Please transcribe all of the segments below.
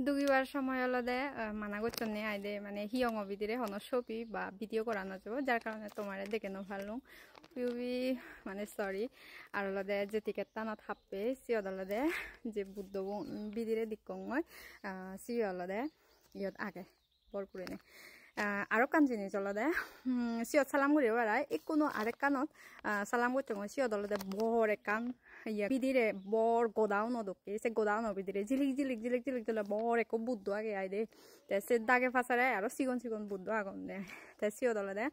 দুগিবার সময় হলদে মানা করছেন আইদে মানে হিয়ং অবিদিরে হন ছবি বা ভিডিও করানো যাব যার কারণে তোমার দেখে নো ভালো খুবই মানে সরি আর হলদে যে টিকেট টানত হাপে সিয়দ হলদে যে বুদ্ধ বিদিরে দিকং সি হলদে ইয়ত আগে বরপুরে নে আরো কান জিনিস হলদে সিয়ত সালাম করি বেড়ায় কোনো আরেক কানত সালাম করতে সিয়দ হলদে বর এক কান ইয়া বিদিরে বর গোদাউন দকে সে গোদাউন বিদিরে ঝিলিক ঝিলিক ঝিলিক ঝিলিক দিলে বর এক বুদ্ধ আগে আই দে তে সে দাগে ফাসারে আরো সিগন সিগন বুদ্ধ আগুন দে তে সিয়দ হলদে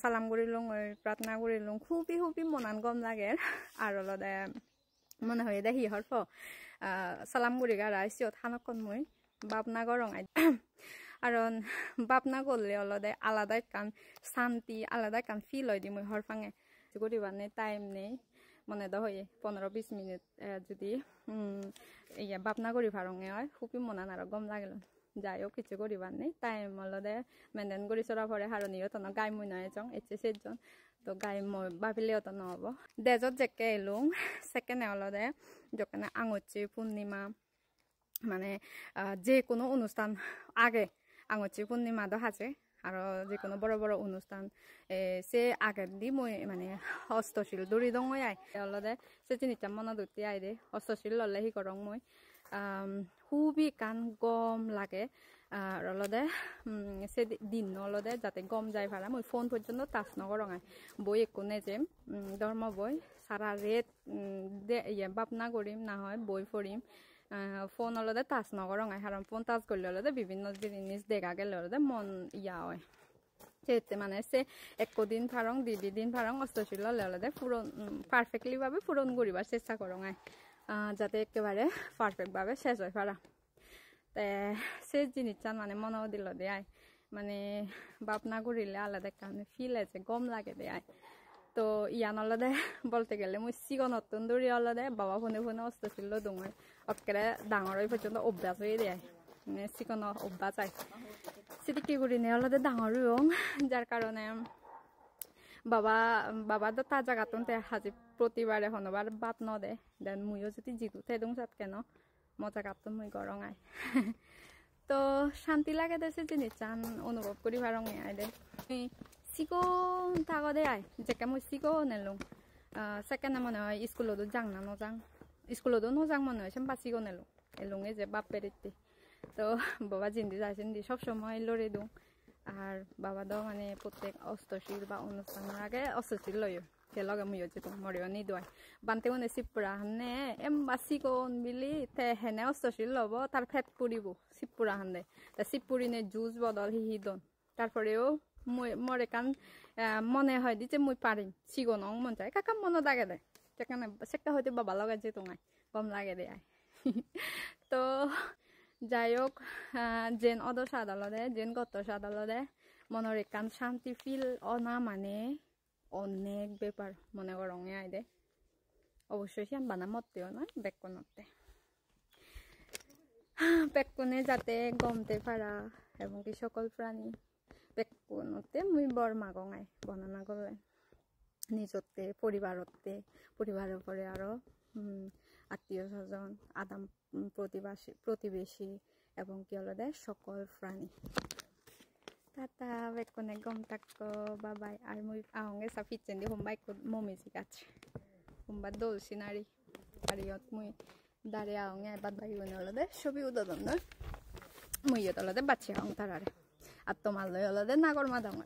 সালাম করিলং প্রার্থনা করিলং খুবই খুবই মনান গম লাগে আর হলদে মনে হয় দেখি হরফ সালাম করি গারা সিয়ত হানকন মই বাপনা গরং আই কারণ বাপনা করলে হলদে আলাদা কান শান্তি আলাদা কান ফিল হয় দি মই হরফাঙে করিবানে টাইম নেই মনে দা হয়ে 15-20 মিনিট যদি ইয়া বাপনা করি ভারঙে হয় খুবই মনান আর গম লাগিল যাইও কিছু করিবার নেই টাইম হলদে মেনটেন করি চলা পরে হারণীয় তন গাই মই নয় চং এচে সেজন তো গাই মই ভাবিলেও তো নহব দেজত জেকে এলুং সেকেন্ডে হলদে যখন আঙুচি পূর্ণিমা মানে যে কোনো অনুষ্ঠান আগে আঙুচি পূর্ণিমা তো আছে আর যে কোনো বড় বড় অনুষ্ঠান সে আগের দি মই মানে হস্তশিল দড়ি দং মই আই হলদে সে জিনিসটা মনে ধরতে আই দে হস্তশিল ললে হি করং মই খুবই কান গম লাগে আর হলদে সে দিন হলদে যাতে গম যাই ভাড়া মই ফোন পর্যন্ত টাচ নকরং আই বই একো নেজেম ধর্ম বই সারা রেট ইয়ে বাপনা করিম না হয় বই পড়িম ফোন হলদে টাচ নকরং আই কারণ ফোন টাচ করলে হলদে বিভিন্ন জিনিস দেখা গেলে হলদে মন ইয়া হয় যেতে মানে সে একদিন ফারং দিন ফারং অস্তশীল হলদে পূরণ পারফেক্টলি ভাবে পূরণ করিবার চেষ্টা করং আই যাতে একেবারে পারফেক্ট ভাবে শেষ হয় পারা তে সে জিনিসটা মানে মনেও দিল দে আই মানে বাপনা করিলে আলাদা কারণে ফিল আছে গম লাগে দে আই তো ইয়ান হলদে বলতে গেলে মই সিগন নতুন দৌড়ি হলদে বাবা ফোনে ফোনে অস্তশীল দোঙে অক্কেরে ডাঙর হয়ে পর্যন্ত অভ্যাস হয়ে দেয় মানে সিগন অভ্যাস আই সেটি কি করি নে হলদে ডাঙর হইং যার কারণে বাবা তো তাজা কাতুন তে হাজি প্রতিবারে হনবার বাপ ন দে দেন মুইও যদি জিতু তে দুং সাত কেন মজা কাতুন মুই গরং আই তো শান্তি লাগে দেশে জিনিস চান অনুভব করি ভারং আই দে সিগন থাকো দে আই যেকে মই সিগন এলুং সেকেন্ডে মনে হয় স্কুলতো যাং না নজাং স্কুলতো নজাং মনে হয় সেম্পা সিগন এলুং এই যে বাপ পেরিতে তো বাবা জিন্দি যায় জিন্দি সবসময় লড়ে দুং আর বাবা তো মানে প্রত্যেক অস্তশীল বা অনুষ্ঠানের আগে অস্তশীল লয় কে লগে মুইও যেত মরিও নি দোয়াই বানতে মনে সিপুরা হানে এমবা সিগন বিলি তে হেনে অস্তশীল লব তার ফেট পুরিব সিপুরা হানে তা সিপুরি নে জুস বদল হিদন তারপরেও মরে কান মনে হয় যে মুই পারিম সিগন মন যায় কাকা মনে লাগে দে সেখানে সেটা হয়তো বাবা লগে যেত নাই গম লাগে দে আই তো যাই হোক জেন অদসাদ আলাদে জেন গত সাদ আলাদে মনের একান শান্তি ফিল অনা মানে অনেক ব্যাপার মনে করঙে আই দে অবশ্যই সিয়ান বানা মতেও নয় বেকনতে বেকনে যাতে গমতে পারা এবং কি সকল প্রাণী বেকনতে মুই বর মাগং আই বর্ণনা করলে নিজতে পরিবারের পরে আরো আত্মীয় স্বজন আদাম প্রতিবেশী এবং কি হলদে সকল প্রাণী টাটা বেকনে গম থাকো বাবাই আর মুই আহঙ্গে সাফিট চেন্দি হোমবাই মমিজি গাছ হোমবা দোল সিনারি আর ইয়ত মুই দাঁড়িয়ে আহঙ্গে বাদ বাই হলদে ছবি উদোদন মুই ইয়ত হলদে বাচ্চা আহং তারারে আর তোমার লই হলদে নাগর মাদাঙ্গা